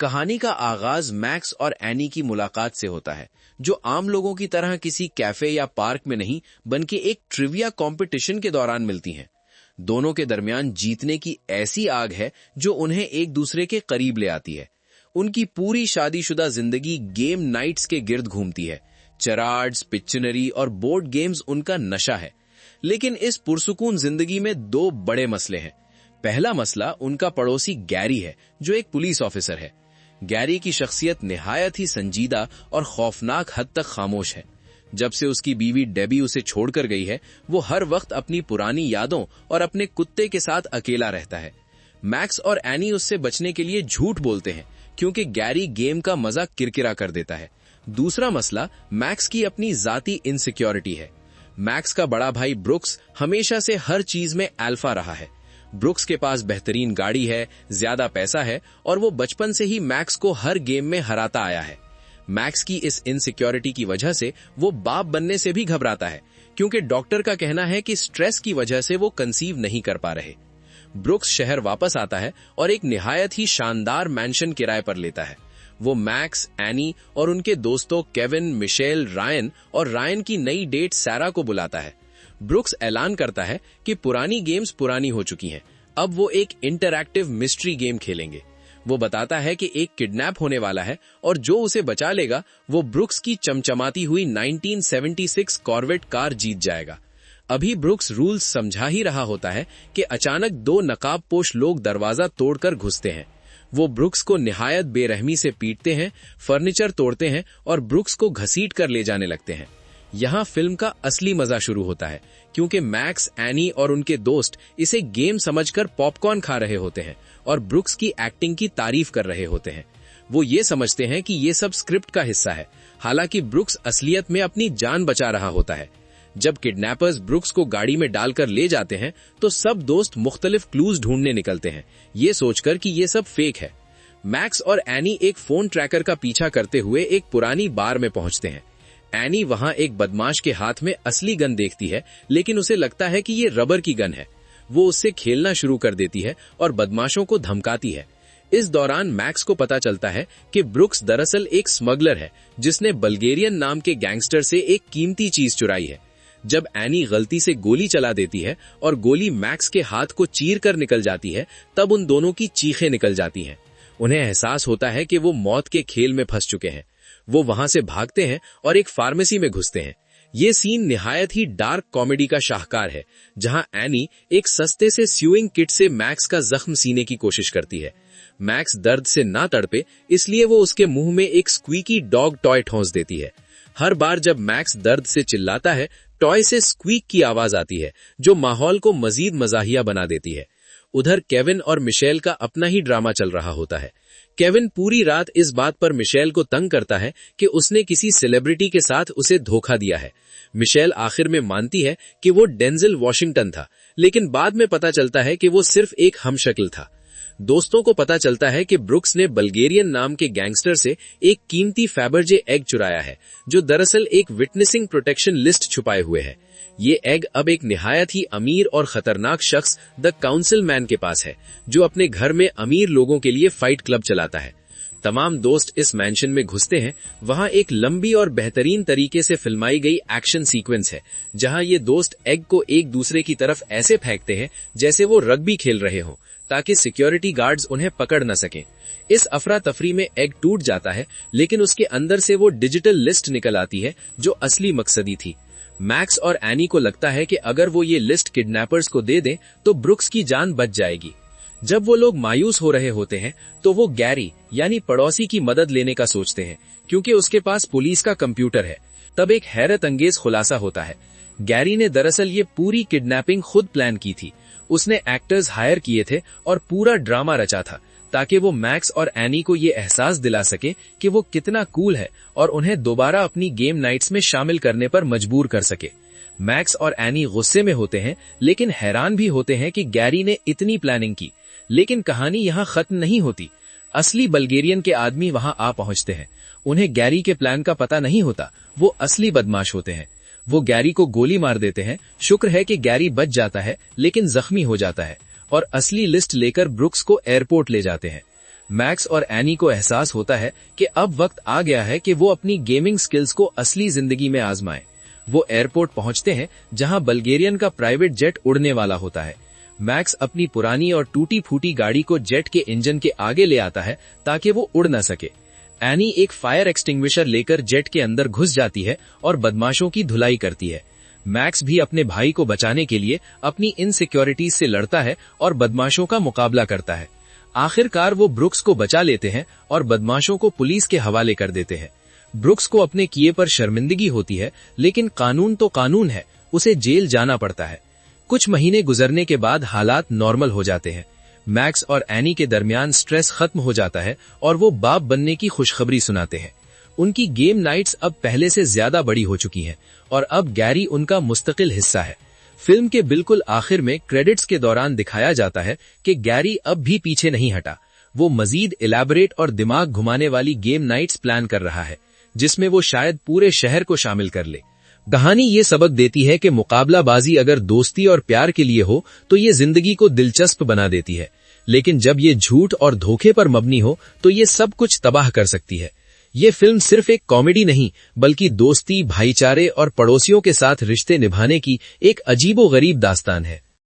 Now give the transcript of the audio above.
कहानी का आगाज मैक्स और एनी की मुलाकात से होता है, जो आम लोगों की तरह किसी कैफे या पार्क में नहीं बल्कि एक ट्रिविया कंपटीशन के दौरान मिलती हैं। दोनों के दरमियान जीतने की ऐसी आग है जो उन्हें एक दूसरे के करीब ले आती है। उनकी पूरी शादीशुदा जिंदगी गेम नाइट्स के गिर्द घूमती है। चराड्स, पिक्चनरी और बोर्ड गेम्स उनका नशा है। लेकिन इस पुरसुकून जिंदगी में दो बड़े मसले हैं। पहला मसला उनका पड़ोसी गैरी है, जो एक पुलिस ऑफिसर है। गैरी की शख्सियत निहायत ही संजीदा और खौफनाक हद तक खामोश है। जब से उसकी बीवी डेबी उसे छोड़कर गई है, वो हर वक्त अपनी पुरानी यादों और अपने कुत्ते के साथ अकेला रहता है। मैक्स और एनी उससे बचने के लिए झूठ बोलते हैं, क्योंकि गैरी गेम का मजा किरकिरा कर देता है। दूसरा मसला मैक्स की अपनी जाती इनसिक्योरिटी है। मैक्स का बड़ा भाई ब्रुक्स हमेशा से हर चीज में अल्फा रहा है। ब्रुक्स के पास बेहतरीन गाड़ी है, ज्यादा पैसा है और वो बचपन से ही मैक्स को हर गेम में हराता आया है। मैक्स की इस इनसिक्योरिटी की वजह से वो बाप बनने से भी घबराता है, क्योंकि डॉक्टर का कहना है कि स्ट्रेस की वजह से वो कंसीव नहीं कर पा रहे। ब्रुक्स शहर वापस आता है और एक निहायत ही शानदार मैंशन किराए पर लेता है। वो मैक्स, एनी और उनके दोस्तों केविन, मिशेल, रायन और रायन की नई डेट सैरा को बुलाता है। ब्रुक्स ऐलान करता है कि पुरानी गेम्स पुरानी हो चुकी हैं, अब वो एक इंटरैक्टिव मिस्ट्री गेम खेलेंगे। वो बताता है कि एक किडनैप होने वाला है और जो उसे बचा लेगा वो ब्रुक्स की चमचमाती हुई 1976 कॉर्वेट कार जीत जाएगा। अभी ब्रुक्स रूल्स समझा ही रहा होता है कि अचानक दो नकाबपोश लोग दरवाजा तोड़कर घुसते हैं। वो ब्रुक्स को निहायत बेरहमी से पीटते हैं, फर्नीचर तोड़ते हैं और ब्रुक्स को घसीट कर ले जाने लगते हैं। यहाँ फिल्म का असली मजा शुरू होता है, क्योंकि मैक्स, एनी और उनके दोस्त इसे गेम समझकर पॉपकॉर्न खा रहे होते हैं और ब्रुक्स की एक्टिंग की तारीफ कर रहे होते हैं। वो ये समझते हैं कि ये सब स्क्रिप्ट का हिस्सा है, हालांकि ब्रुक्स असलियत में अपनी जान बचा रहा होता है। जब किडनैपर्स ब्रुक्स को गाड़ी में डालकर ले जाते हैं तो सब दोस्त मुख्तलिफ क्लूज ढूंढने निकलते हैं, ये सोचकर कि ये सब फेक है। मैक्स और एनी एक फोन ट्रैकर का पीछा करते हुए एक पुरानी बार में पहुंचते हैं। एनी वहां एक बदमाश के हाथ में असली गन देखती है, लेकिन उसे लगता है कि ये रबर की गन है। वो उससे खेलना शुरू कर देती है और बदमाशों को धमकाती है। इस दौरान मैक्स को पता चलता है कि ब्रुक्स दरअसल एक स्मगलर है, जिसने बल्गेरियन नाम के गैंगस्टर से एक कीमती चीज चुराई है। जब एनी गलती से गोली चला देती है और गोली मैक्स के हाथ को चीर कर निकल जाती है, तब उन दोनों की चीखें निकल जाती हैं। उन्हें एहसास होता है कि वो मौत के खेल में फंस चुके हैं। वो वहां से भागते हैं और एक फार्मेसी में घुसते हैं। ये सीन निहायत ही डार्क कॉमेडी का शाहकार है, जहां एनी एक सस्ते से स्यूइंग किट से मैक्स का जख्म सीने की कोशिश करती है। मैक्स दर्द से ना तड़पे, इसलिए वो उसके मुंह में एक स्क्वीकी डॉग टॉय ठोंस देती है। हर बार जब मैक्स दर्द से चिल्लाता है, टॉय से स्क्वीक की आवाज आती है, जो माहौल को मजीद मजाहिया बना देती है। उधर केविन और मिशेल का अपना ही ड्रामा चल रहा होता है। केविन पूरी रात इस बात पर मिशेल को तंग करता है कि उसने किसी सेलिब्रिटी के साथ उसे धोखा दिया है। मिशेल आखिर में मानती है कि वो डेंजल वॉशिंगटन था, लेकिन बाद में पता चलता है कि वो सिर्फ एक हमशक्ल था। दोस्तों को पता चलता है कि ब्रुक्स ने बल्गेरियन नाम के गैंगस्टर से एक कीमती फैबर्जे एग चुराया है, जो दरअसल एक विटनेसिंग प्रोटेक्शन लिस्ट छुपाए हुए है। ये एग अब एक निहायत ही अमीर और खतरनाक शख्स द काउंसिल मैन के पास है, जो अपने घर में अमीर लोगों के लिए फाइट क्लब चलाता है। तमाम दोस्त इस मैंशन में घुसते हैं। वहां एक लंबी और बेहतरीन तरीके से फिल्माई गई एक्शन सीक्वेंस है, जहां ये दोस्त एग को एक दूसरे की तरफ ऐसे फेंकते हैं जैसे वो रग्बी खेल रहे हों, ताकि सिक्योरिटी गार्ड्स उन्हें पकड़ न सकें। इस अफरा तफरी में एग टूट जाता है, लेकिन उसके अंदर से वो डिजिटल लिस्ट निकल आती है, जो असली मकसदी थी। मैक्स और एनी को लगता है कि अगर वो ये लिस्ट किडनैपर्स को दे दें तो ब्रुक्स की जान बच जाएगी। जब वो लोग मायूस हो रहे होते हैं तो वो गैरी यानी पड़ोसी की मदद लेने का सोचते हैं, क्योंकि उसके पास पुलिस का कंप्यूटर है। तब एक हैरत अंगेज खुलासा होता है। गैरी ने दरअसल ये पूरी किडनैपिंग खुद प्लान की थी। उसने एक्टर्स हायर किए थे और पूरा ड्रामा रचा था, ताकि वो मैक्स और एनी को ये एहसास दिला सके कि वो कितना कूल है और उन्हें दोबारा अपनी गेम नाइट्स में शामिल करने पर मजबूर कर सके। मैक्स और एनी गुस्से में होते हैं, लेकिन हैरान भी होते हैं कि गैरी ने इतनी प्लानिंग की। लेकिन कहानी यहाँ खत्म नहीं होती। असली बल्गेरियन के आदमी वहां आ पहुंचते हैं। उन्हें गैरी के प्लान का पता नहीं होता। वो असली बदमाश होते हैं। वो गैरी को गोली मार देते हैं। शुक्र है कि गैरी बच जाता है, लेकिन जख्मी हो जाता है और असली लिस्ट लेकर ब्रुक्स को एयरपोर्ट ले जाते हैं। मैक्स और एनी को एहसास होता है कि अब वक्त आ गया है कि वो अपनी गेमिंग स्किल्स को असली जिंदगी में आजमाएं। वो एयरपोर्ट पहुंचते हैं जहां बल्गेरियन का प्राइवेट जेट उड़ने वाला होता है। मैक्स अपनी पुरानी और टूटी फूटी गाड़ी को जेट के इंजन के आगे ले आता है ताकि वो उड़ न सके। एनी एक फायर एक्सटिंग्विशर लेकर जेट के अंदर घुस जाती है और बदमाशों की धुलाई करती है। मैक्स भी अपने भाई को बचाने के लिए अपनी इनसिक्योरिटीज से लड़ता है और बदमाशों का मुकाबला करता है। आखिरकार वो ब्रुक्स को बचा लेते हैं और बदमाशों को पुलिस के हवाले कर देते हैं। ब्रुक्स को अपने किए पर शर्मिंदगी होती है, लेकिन कानून तो कानून है, उसे जेल जाना पड़ता है। कुछ महीने गुजरने के बाद हालात नॉर्मल हो जाते हैं। मैक्स और एनी के दरमियान स्ट्रेस खत्म हो जाता है और वो बाप बनने की खुशखबरी सुनाते हैं। उनकी गेम नाइट्स अब पहले से ज्यादा बड़ी हो चुकी हैं और अब गैरी उनका मुस्तकिल हिस्सा है। फिल्म के बिल्कुल आखिर में क्रेडिट्स के दौरान दिखाया जाता है कि गैरी अब भी पीछे नहीं हटा। वो मजीद इलैबोरेट और दिमाग घुमाने वाली गेम नाइट्स प्लान कर रहा है, जिसमें वो शायद पूरे शहर को शामिल कर ले। कहानी ये सबक देती है कि मुकाबलाबाजी अगर दोस्ती और प्यार के लिए हो तो ये जिंदगी को दिलचस्प बना देती है, लेकिन जब ये झूठ और धोखे पर मबनी हो तो ये सब कुछ तबाह कर सकती है। ये फिल्म सिर्फ एक कॉमेडी नहीं, बल्कि दोस्ती, भाईचारे और पड़ोसियों के साथ रिश्ते निभाने की एक अजीबोगरीब दास्तान है।